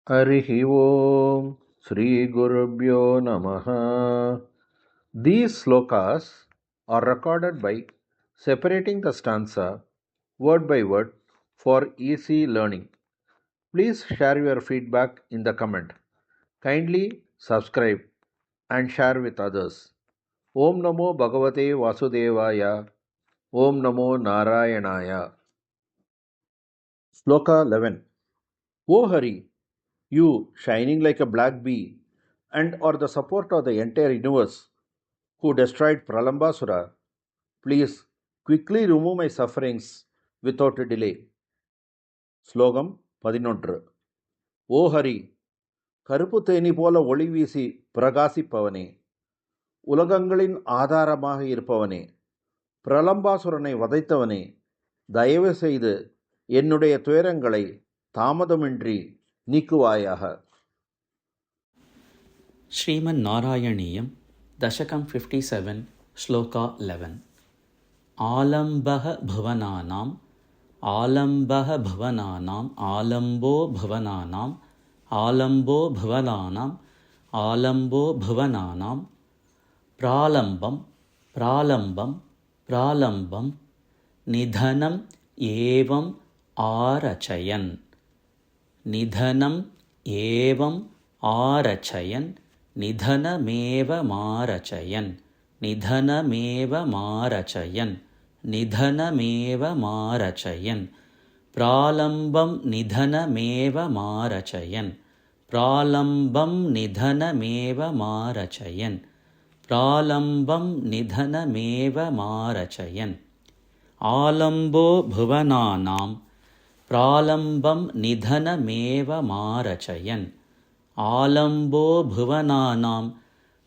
Harihi Om Sri Gurubhyo Namaha. These slokas are recorded by separating the stanza word by word for easy learning. Please share your feedback in the comment. Kindly subscribe and share with others. Om Namo Bhagavate Vasudevaya. Om Namo Narayanaya. Sloka 11. O Hari, you shining like a black bee and are the support of the entire universe who destroyed Pralambasura, please quickly remove my sufferings without delay. ஸ்லோகம் 11. ஓ ஹரி, கருப்பு தேனி போல ஒளி வீசி பிரகாசிப்பவனே, உலகங்களின் ஆதாரமாக இருப்பவனே, பிரலம்பாசுரனை வதைத்தவனே, தயவு செய்து என்னுடைய துயரங்களை தாமதமின்றி நீக்குவாயாக. ಶ್ರೀಮನ್ ನಾರಾಯಣೀಯಂ ದಶಕಂ 57 ಶ್ಲೋಕ 11. ಆಲಂಬಃ ಭುವನಾನಾಂ ಆಲಂಬಃ ಭುವನಾನಾಂ ಆಲಂಬೋ ಭುವನಾನಾಂ ಆಲಂಬೋ ಭುವನಾನಾಂ ಆಲಂಬೋ ಭುವನಾನಾಂ ಪ್ರಾಲಂಬಂ ಪ್ರಾಲಂಬಂ ಪ್ರಾಲಂಬಂ ನಿಧನಂ ಏವಂ ಆರಚಯನ್ ನಿಧನಂ ಏವಂ ಆರಚಯನ್ ನಿಧನಮೇವ ಮಾರಚಯನ್ ನಿಧನಮೇವ ಮಾರಚಯನ್ ನಿಧನಮೇವ ಮಾರಚಯನ್ ಪ್ರಾಲಂಬಂ ನಿಧನಮೇವ ಮಾರಚಯನ್ ಪ್ರಾಲಂಬಂ ನಿಧನಮೇವ ಮಾರಚಯನ್ ಪ್ರಾಲಂಬಂ ನಿಧನಮೇವ ಮಾರಚಯನ್ ಆಲಂಬೋ ಭುವನಾನಾಂ ಪ್ರಾಲಂಬಂ ನಿಧನಮೇವ ಮಾರಚಯನ್ ಆಲಂಬೋ ಭುವನಾನಾಂ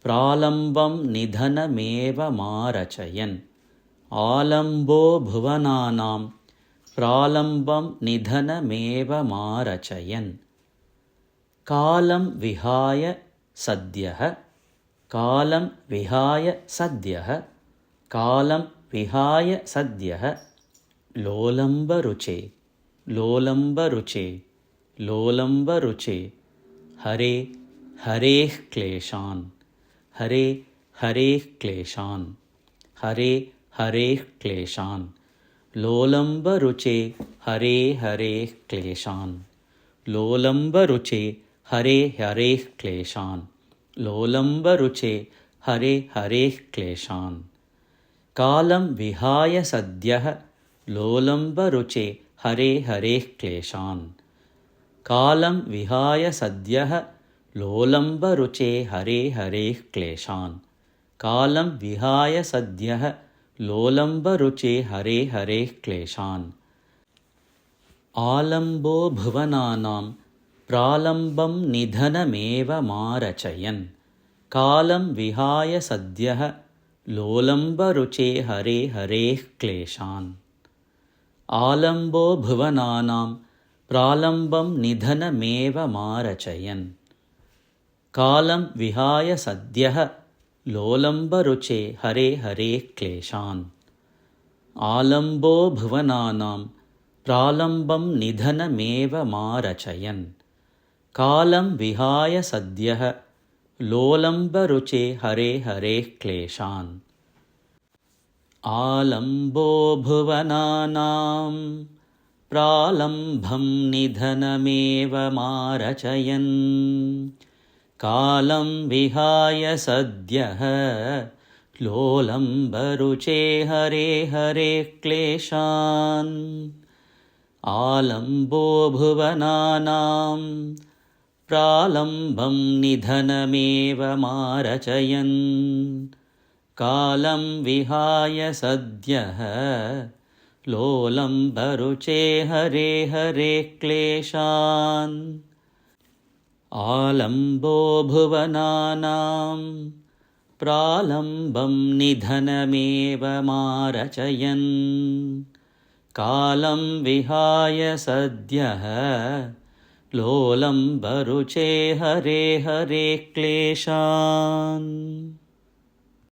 ಪ್ರಾಲಂಬಂ ನಿಧನಮೇವ ಮಾರಚಯನ್ ಆಲಂಬೋ ಭುವನಾನಾಂ ಪ್ರಾಲಂಬಂ ನಿಧನಮೇವ ಮಾರಚಯನ್ ಕಾಲಂ ವಿಹಾಯ ಸದ್ಯಃ ಕಾಲಂ ವಿಹಾಯ ಸದ್ಯಃ ಕಾಲಂ ವಿಹಾಯ ಸದ್ಯಃ ಲೋಲಂಬರುಚೆ ಲೋಲಂಬರುಚೆ ಲೋಲಂಬರುಚೆ ಹರೇ ಹರೇಃ ಕ್ಲೇಶಾನ್ ಹರೇ ಹರೇಃ ಕ್ಲೇಶಾನ್ ಹರೇ ಹರೇಃ ಕ್ಲೇಶಾನ್ ಲೋಲಂಬರುಚೆ ಹರೇ ಹರೇಃ ಕ್ಲೇಶಾನ್ ಲೋಲಂಬರುಚೆ ಹರೇ ಹರೇಃ ಕ್ಲೇಶಾನ್ ಲೋಲಂಬರುಚೆ ಹರೇ ಹರೇಃ ಕ್ಲೇಶಾನ್ ಕಾಲಂ ವಿಹಾಯ ಸದ್ಯಃ ಲೋಲಂಬರುಚೆ ಹರೇ ಹರೇಃ ಕ್ಲೇಶಾನ್ ಕಾಲಂ ವಿಹಾಯ ಸದ್ಯಃ ಲೋಲಂಬರುಚೆ ಹರೇ ಹರೇಃ ಕ್ಲೇಶಾನ್ ಕಾಲಂ ವಿಹಾಯ ಸದ್ಯಃ ಲೋಲಂಬರುಚೆ ಹರೇ ಹರೇಃ ಕ್ಲೇಶಾನ್ ಆಲಂಬೋ ಭುವನಾನಾಂ ಪ್ರಾಲಂಬಂ ನಿಧನಮೇವ ಮಾರಚಯನ್ ಕಾಲಂ ವಿಹಾಯ ಸದ್ಯಃ ಲೋಲಂಬರುಚೆ ಹರೇ ಹರೇಃ ಕ್ಲೇಶಾನ್ ಆಲಂಬೋ ಭುವನಾನಾಂ ಪ್ರಾಲಂಬಂ ನಿಧನಮೇವ ಮಾರಚಯನ್ ಕಾಲಂ ವಿಹಾಯ ಸದ್ಯಃ ಲೋಲಂಬರುಚೆ ಹರೇ ಹರೇಃ ಕ್ಲೇಶಾನ್ ಆಲಂಬೋ ಭುವನಾನಾಂ ಪ್ರಾಲಂಬಂ ನಿಧನಮೇವ ಮಾರಚಯನ್ ಕಾಲಂ ವಿಹಾಯ ಸದ್ಯಃ ಲೋಲಂಬರುಚೆ ಹರೇ ಹರೇಃ ಕ್ಲೇಶಾನ್ ಆಲಂಬೋ ಭುವನಾನಾಂ ಪ್ರಾಲಂಬಂ ನಿಧನಮೇವ ಮಾರಚಯನ್ ಕಾಲಂ ವಿಹಾಯ ಸದ್ಯಃ ಲೋಲಂಬರುಚೆ ಹರೇ ಹರೇಃ ಕ್ಲೇಶಾನ್ ಆಲಂಬೋ ಭುವನಾನಾಂ ಪ್ರಾಲಂಬಂ ನಿಧನಮೇವ ಮಾರಚಯನ್ ಕಾಲಂ ವಿಹಾಯ ಸದ್ಯಃ ಲೋಲಂಬರುಚೆ ಹರೇ ಹರೇಃ ಕ್ಲೇಶಾನ್ ಆಲಂಬೋ ಭುವನಾನಾಂ ಪ್ರಾಲಂಬಂ ನಿಧನಮೇವ ಮಾರಚಯನ್ ಕಾಲಂ ವಿಹಾಯ ಸದ್ಯಃ ಲೋಲಂಬರುಚೆ ಹರೇ ಹರೇಃ ಕ್ಲೇಶಾನ್